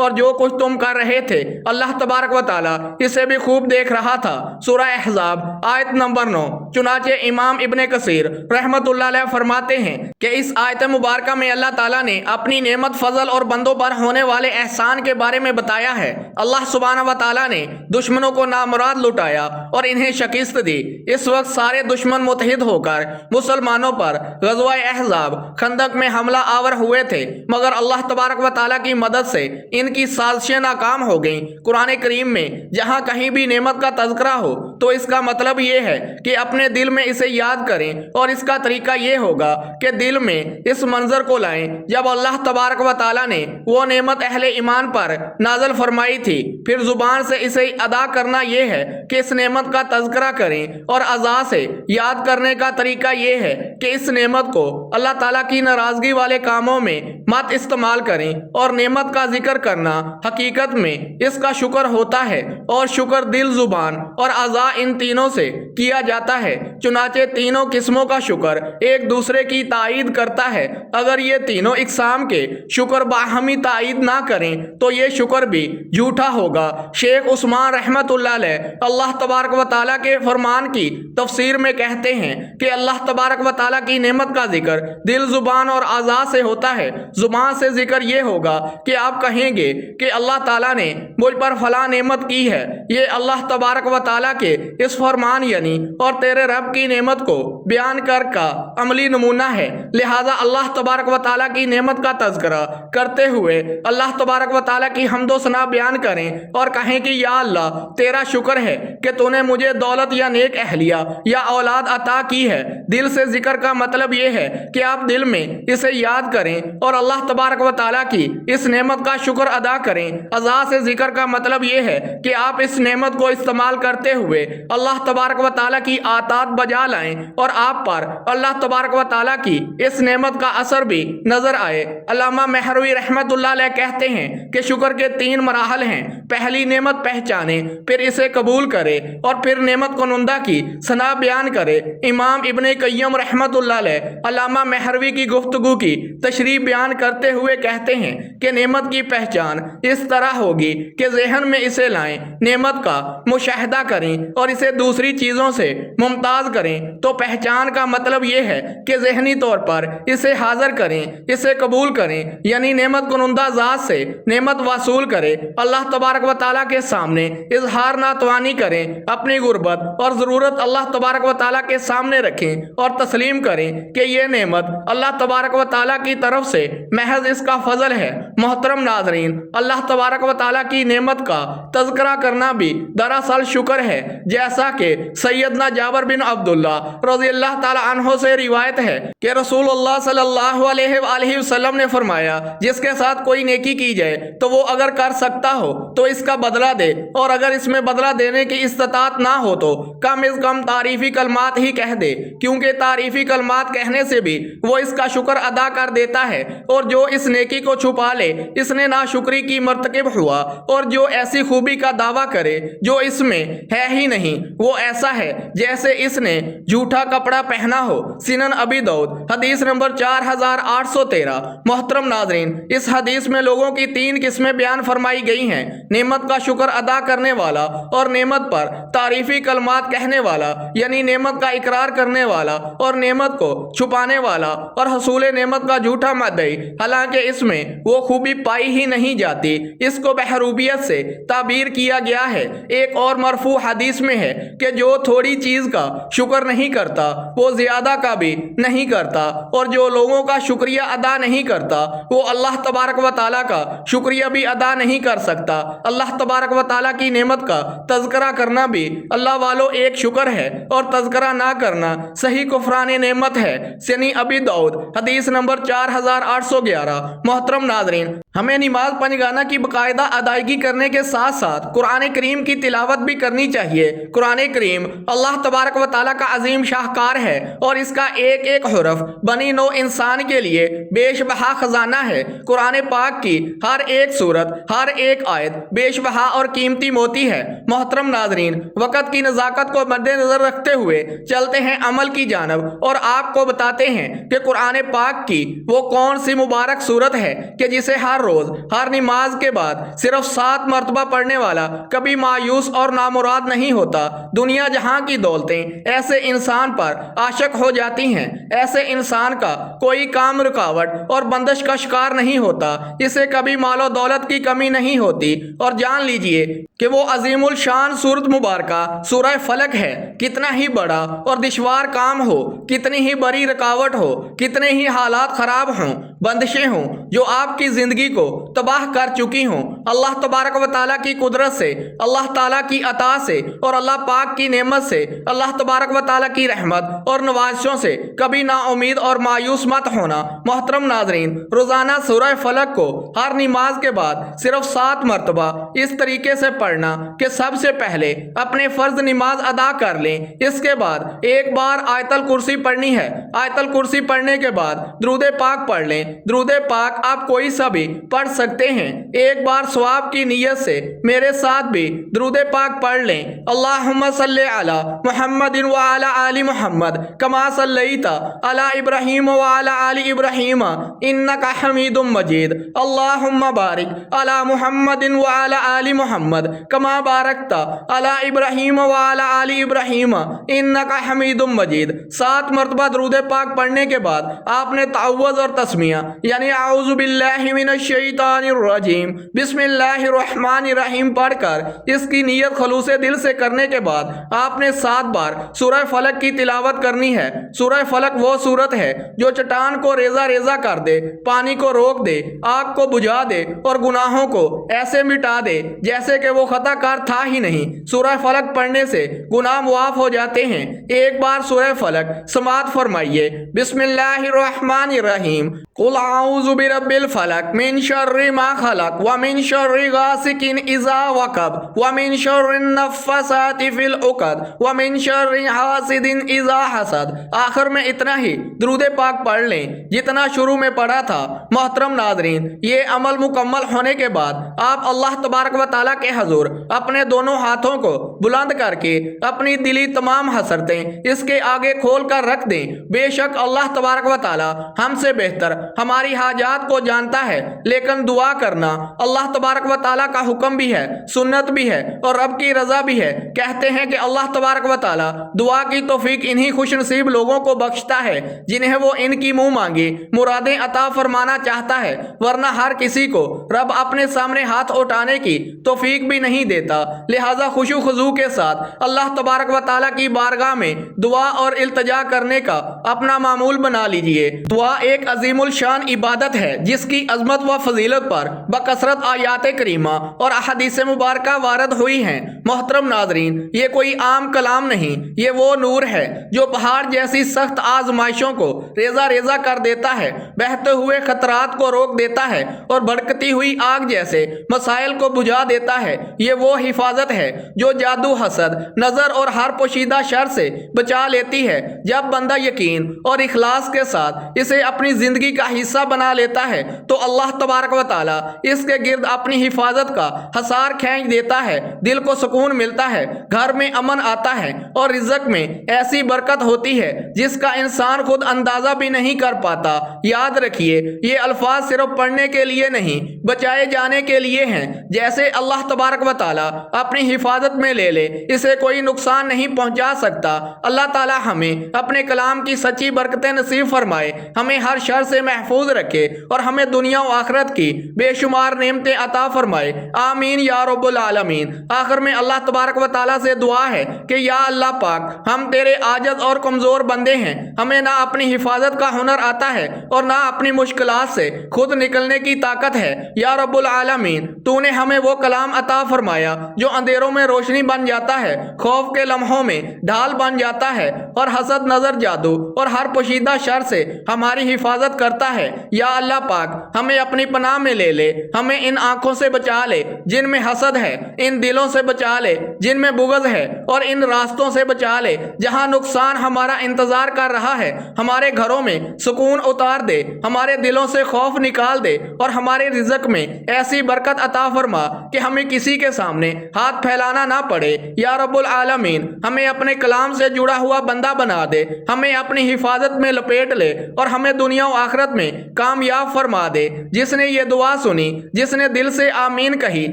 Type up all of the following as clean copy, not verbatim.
اور جو کچھ تم کر رہے تھے اللہ تبارک و تعالیٰ اسے بھی خوب دیکھ رہا تھا۔ سورہ احزاب آیت نمبر 9۔ چنانچہ امام ابن کثیر رحمت اللہ علیہ فرماتے ہیں کہ اس آیت مبارکہ میں اللہ تعالیٰ نے اپنی نعمت، فضل اور بندوں پر ہونے والے احسان کے بارے میں بتایا ہے۔ اللہ سبحانہ و تعالیٰ نے دشمنوں کو نامراد لٹایا اور انہیں شکست دی۔ اس وقت سارے دشمن متحد ہو کر مسلمانوں پر غزوہ احزاب خندق میں حملہ آور ہوئے تھے، مگر اللہ تبارک و تعالیٰ کی مدد سے ان کی سازشیں ناکام ہو گئیں۔ قرآن کریم میں جہاں کہیں بھی نعمت کا تذکرہ ہو تو اس کا مطلب یہ ہے کہ اپنے دل میں اسے یاد کریں، اور اس کا طریقہ یہ ہوگا کہ دل میں اس منظر کو لائیں جب اللہ تبارک و تعالیٰ نے وہ نعمت اہل ایمان پر نازل فرمائی تھی۔ پھر زبان سے اسے ادا کرنا یہ ہے کہ اس نعمت کا تذکرہ کریں، اور اعضاء سے یاد کرنے کا طریقہ یہ ہے کہ اس نعمت کو اللہ تعالیٰ کی ناراضگی والے کاموں میں مت استعمال کریں، اور نعمت کا ذکر کرنا حقیقت میں اس کا شکر ہوتا ہے، اور شکر دل، زبان اور اعضاء ان تینوں سے کیا جاتا ہے۔ چنانچہ تینوں قسموں کا شکر ایک دوسرے کی تائید کرتا ہے۔ اگر یہ تینوں اقسام کے شکر باہمی تائید نہ کریں تو یہ شکر بھی جھوٹا ہوگا۔ شیخ عثمان رحمت اللہ علیہ اللہ تبارک و تعالیٰ کے فرمان کی تفسیر میں کہتے ہیں کہ اللہ تبارک و تعالیٰ کی نعمت کا ذکر دل، زبان اور اعضاء سے ہوتا ہے۔ زبان سے ذکر یہ ہوگا کہ آپ کہیں گے کہ اللہ تعالیٰ نے مجھ پر فلاں نعمت کی ہے۔ یہ اللہ تبارک و تعالیٰ کے اس فرمان یعنی اور تیرے رب کی نعمت کو بیان کر کا عملی نمونہ ہے۔ لہذا اللہ تبارک و تعالیٰ کی نعمت کا تذکرہ کرتے ہوئے اللہ تبارک و تعالیٰ کی حمد و ثنا بیان کریں اور کہیں کہ یا اللہ تیرا شکر ہے کہ تو نے مجھے دولت یا نیک اہلیہ یا اولاد عطا کی ہے۔ دل سے ذکر کا مطلب یہ ہے کہ آپ دل میں اسے یاد کریں اور اللہ تبارک و تعالیٰ کی اس نعمت کا شکر ادا کریں۔ اعضاء سے ذکر کا مطلب یہ ہے کہ آپ اس نعمت کو استعمال کرتے ہوئے اللہ تبارک و تعالیٰ کی اطاعت بجا لائیں اور آپ پر اللہ تبارک و تعالیٰ کی اس نعمت کا اثر بھی نظر آئے۔ علامہ مہروی رحمت اللہ علیہ کہتے ہیں کہ شکر کے 3 مراحل ہیں۔ پہلی نعمت پہچانے، پھر اسے قبول کرے اور پھر نعمت کنندہ کی ثنا بیان کرے۔ امام ابن قیم رحمت اللہ علیہ علامہ مہروی کی گفتگو کی تشریح بیان کرتے ہوئے کہتے ہیں کہ نعمت کی پہچان اس طرح ہوگی کہ ذہن میں اسے لائیں، نعمت کا مشاہدہ کریں اور اسے دوسری چیزوں سے ممتاز کریں۔ تو پہچان کا مطلب یہ ہے کہ ذہنی طور پر اسے حاضر کریں، اسے قبول کریں، یعنی نعمت کنندہ ذات سے نعمت وصول کریں، اللہ تبارک و تعالیٰ کے سامنے اظہار ناتوانی کریں، اپنی غربت اور ضرورت اللہ تبارک و تعالیٰ کے سامنے رکھیں اور تسلیم کریں کہ یہ نعمت اللہ تبارک و تعالیٰ کی طرف سے محض اس کا فضل ہے۔ محترم ناظرین، اللہ تبارک و تعالیٰ کی نعمت کا تذکرہ کرنا بھی دراصل شکر ہے، جیسا کہ سیدنا جابر بن عبداللہ رضی اللہ تعالیٰ عنہ سے روایت ہے کہ رسول اللہ صلی اللہ علیہ وآلہ وسلم نے فرمایا، جس کے ساتھ کوئی نیکی کی جائے تو وہ اگر کر سکتا ہو تو اس کا بدلہ دے، اور اگر اس میں بدلہ دینے کی استطاعت نہ ہو تو کم از کم تعریفی کلمات ہی کہہ دے، کیونکہ تعریفی کلمات کہنے سے بھی وہ اس کا شکر ادا کر دیتا ہے، اور جو اس نیکی کو چھپا لے اس نے ناشکری کی مرتکب ہوا، اور جو ایسی خوبی کا دعویٰ کرے جو اس میں ہے ہی نہیں وہ ایسا ہے جیسے اس نے جھوٹا کپڑا پہنا ہو۔ سنن ابی داؤد حدیث نمبر 4813۔ محترم ناظرین، اس حدیث میں لوگوں کی 3 قسمیں بیان فرمائی گئی ہیں: نعمت کا شکر ادا کرنے والا، اور نعمت پر تعریفی کلمات کہنے والا یعنی نعمت کا اقرار کرنے والا، اور نعمت کو چھپانے والا اور حصول نعمت کا جھوٹا مدعی، حالانکہ اس میں وہ خوبی پائی ہی نہیں جاتی۔ اس کو بحروبیت سے تعبیر کیا گیا ہے۔ ایک اور مرفوع حدیث میں ہے کہ جو تھوڑی چیز کا شکر نہیں کرتا وہ زیادہ کا بھی نہیں کرتا، اور جو لوگوں کا شکریہ ادا نہیں کرتا وہ اللہ تبارک و تعالیٰ کا شکریہ بھی ادا نہیں کر سکتا۔ اللہ تبارک و تعالیٰ کی نعمت کا تذکرہ کرنا بھی اللہ والو ایک شکر ہے، اور تذکرہ نہ کرنا صحیح کفران نعمت ہے۔ سنن ابی داؤد حدیث نمبر 4811۔ محترم ناظرین، ہمیں نماز پنجگانہ کی باقاعدہ ادائیگی کرنے کے ساتھ ساتھ قرآن کریم کی تلاوت بھی کرنی چاہیے۔ قرآن کریم اللہ تبارک و تعالیٰ کا عظیم شاہکار ہے، اور اس کا ایک ایک حرف بنی نوع انسان کے لیے بیش بہا خزانہ ہے۔ قرآن پاک کی ہر ایک سورت، ہر ایک آیت بیش بہا اور قیمتی موتی ہے۔ محترم ناظرین، وقت کی نزاکت کو مد نظر رکھتے ہوئے چلتے ہیں عمل کی کی جانب اور آپ کو بتاتے ہیں کہ قرآن پاک کی وہ کون سی مبارک صورت ہے کہ جسے ہر روز ہر نماز کے بعد صرف 7 مرتبہ پڑھنے والا کبھی مایوس اور نامراد نہیں ہوتا۔ دنیا جہاں کی دولتیں ایسے انسان پر عاشق ہو جاتی ہیں، ایسے انسان کا کوئی کام رکاوٹ اور بندش کا شکار نہیں ہوتا، اسے کبھی مال و دولت کی کمی نہیں ہوتی۔ اور جان لیجئے کہ وہ عظیم الشان سورت مبارکہ سورہ فلق ہے، کتنا ہی بڑا اور دشوار کام ہو، کتنی ہی بڑی رکاوٹ ہو، کتنے ہی حالات خراب ہوں، بندشیں ہوں جو آپ کی زندگی کو تباہ کر چکی ہوں، اللہ تبارک و تعالیٰ کی قدرت سے، اللہ تعالیٰ کی عطا سے اور اللہ پاک کی نعمت سے، اللہ تبارک و تعالیٰ کی رحمت اور نوازشوں سے کبھی نا امید اور مایوس مت ہونا۔ محترم ناظرین، روزانہ سورہ فلق کو ہر نماز کے بعد صرف 7 مرتبہ اس طریقے سے پڑھنا کہ سب سے پہلے اپنے فرض نماز ادا کر لیں، اس کے بعد ایک بار آیت الکرسی پڑھنی ہے، آیت الکرسی پڑھنے کے بعد درود پاک پڑھ لیں۔ درود پاک آپ کوئی سا بھی پڑھ سکتے ہیں، ایک بار ثواب کی نیت سے میرے ساتھ بھی درود پاک پڑھ لیں۔ اللہم صلی علی محمد وعلی آل محمد کما صلیت علی ابراہیم وعلی آل ابراہیم انک حمید مجید۔ اللہم بارک علی محمد وعلی آل محمد کما بارکت علی ابراہیم وعلی آل ابراہیم انک حمید مجید۔ 7 مرتبہ درود پاک پڑھنے کے بعد آپ نے تعوذ اور تسمیہ یعنی اعوذ باللہ من الشیطان الرجیم بسم اللہ الرحمن الرحیم پڑھ کر اس کی نیت خلوص دل سے کرنے کے بعد آپ نے 7 بار سورہ فلق کی تلاوت کرنی ہے۔ سورہ فلق وہ سورت ہے جو چٹان کو ریزہ ریزہ کر دے، پانی کو روک دے، آگ کو بجھا دے اور گناہوں کو ایسے مٹا دے جیسے کہ وہ خطا کار تھا ہی نہیں۔ سورہ فلق پڑھنے سے گناہ معاف ہو جاتے ہیں۔ ایک بار سورہ فلق سماعت فرمائیے۔ بسم اللہ الرحمن الرحیم قل اعوذ برب الفلق من شر ما خلق ومن شر غاسق اذا وقب ومن شر النفاثات فی العقد ومن شر حاسد اذا حسد۔ آخر میں اتنا ہی درود پاک پڑھ لیں جتنا شروع میں پڑھا تھا۔ محترم ناظرین، یہ عمل مکمل ہونے کے بعد آپ اللہ تبارک و تعالیٰ کے حضور اپنے دونوں ہاتھوں کو بلند کر کے اپنی دلی تمام حسرتیں اس کے آگے کھول کر رکھ دیں۔ بے شک اللہ تبارک و تعالیٰ ہم سے بہتر ہماری حاجات کو جانتا ہے، لیکن دعا کرنا اللہ تبارک و تعالیٰ کا حکم بھی ہے، سنت بھی ہے اور رب کی رضا بھی ہے۔ کہتے ہیں کہ اللہ تبارک و تعالیٰ دعا کی توفیق انہی خوش نصیب لوگوں کو بخشتا ہے جنہیں وہ ان کی منہ مانگی مرادیں عطا فرمانا چاہتا ہے، ورنہ ہر کسی کو رب اپنے سامنے ہاتھ اٹھانے کی توفیق بھی نہیں دیتا۔ لہٰذا خشوع و خضوع کے ساتھ اللہ تبارک و تعالیٰ کی بارگاہ میں دعا اور التجا کرنے کا اپنا معمول بنا لیجئے۔ دعا ایک عظیم الشان عبادت ہے جس کی عظمت و فضیلت پر بکثرت آیات کریمہ اور احادیث مبارکہ وارد ہوئی ہیں۔ محترم ناظرین، یہ کوئی عام کلام نہیں، یہ وہ نور ہے جو پہاڑ جیسی سخت آزمائشوں کو ریزہ ریزہ کر دیتا ہے، بہتے ہوئے خطرات کو روک دیتا ہے اور بھڑکتی ہوئی آگ جیسے مسائل کو بجھا دیتا ہے۔ یہ وہ حفاظت ہے جو جادو، حسد، نظر اور ہر پوشیدہ شر سے بچا لیتی ہے۔ جب بندہ یقین اور اخلاص کے ساتھ اسے اپنی زندگی کا حصہ بنا لیتا ہے تو اللہ تبارک و تعالیٰ اس کے گرد اپنی حفاظت کا حصار کھینچ دیتا ہے، دل کو سکون ملتا ہے، گھر میں امن آتا ہے اور رزق میں ایسی برکت ہوتی ہے جس کا انسان خود اندازہ بھی نہیں کر پاتا۔ یاد رکھیے، یہ الفاظ صرف پڑھنے کے لیے نہیں، بچائے جانے کے لیے ہیں۔ جیسے اللہ تبارک و تعالیٰ اپنی حفاظت میں لے لے، اسے کوئی نقصان نہیں پہنچا سکتا۔ اللہ تعالیٰ ہمیں اپنے کلام کی سچی برکتیں نصیب فرمائے، ہمیں ہر شر سے محفوظ رکھے اور ہمیں دنیا و آخرت کی بے شمار نعمتیں عطا فرمائے۔ آمین یا رب العالمین۔ آخر میں اللہ تبارک و تعالیٰ سے دعا ہے کہ یا اللہ پاک، ہم تیرے عاجز اور کمزور بندے ہیں، ہمیں نہ اپنی حفاظت کا ہنر آتا ہے اور نہ اپنی مشکلات سے خود نکلنے کی طاقت ہے۔ یا رب العالمین، تو نے ہمیں وہ کلام عطا فرمایا جو اندھیروں میں روشنی بن جاتا ہے، خوف کے لمحوں میں ڈھال بن جاتا ہے اور حسد، نظر، جادو اور ہر پوشیدہ شر سے ہماری حفاظت کرتا ہے یا اللہ پاک ہمیں اپنی پناہ میں لے لے، ہمیں ان آنکھوں سے بچا لے جن میں حسد ہے، ان دلوں سے بچا لے جن میں بغض ہے، اور ان راستوں سے بچا لے جہاں نقصان ہمارا انتظار کر رہا ہے۔ ہمارے گھروں میں سکون اتار دے، ہمارے دلوں سے خوف نکال دے، اور ہمارے رزق میں ایسی برکت عطا فرما کہ ہمیں کسی کے سامنے ہاتھ پھیلانا نہ پڑے۔ یا رب العالمین ہمیں اپنے کلام سے جڑا ہوا بندہ بنا دے، ہمیں اپنی حفاظت میں لپیٹ لے، اور ہمیں دنیا و آخرت میں کامیاب فرما دے۔ جس نے یہ دعا سنی، جس نے دل سے آمین کہی،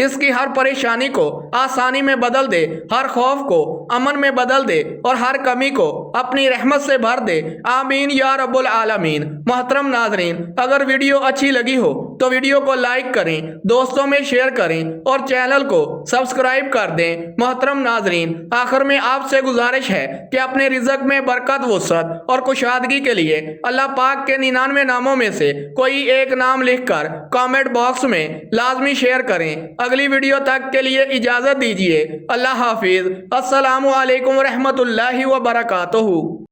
اس کی ہر پریشانی کو آسانی میں بدل دے، ہر خوف کو امن میں بدل دے، اور ہر کمی کو اپنی رحمت سے بھر دے، آمین یا رب العالمین۔ محترم ناظرین، اگر ویڈیو اچھی لگی ہو تو ویڈیو کو لائک کریں، دوستوں میں شیئر کریں، اور چینل کو سبسکرائب کر دیں۔ محترم ناظرین، آخر میں آپ سے گزارش ہے کہ اپنے رزق میں برکت، وسعت اور کشادگی کے لیے اللہ پاک کے 99 ناموں میں سے کوئی ایک نام لکھ کر کامنٹ باکس میں لازمی شیئر کریں۔ اگلی ویڈیو تک کے لیے اجازت دیجیے۔ اللہ حافظ۔ السلام علیکم ورحمۃ اللہ وبرکاتہ۔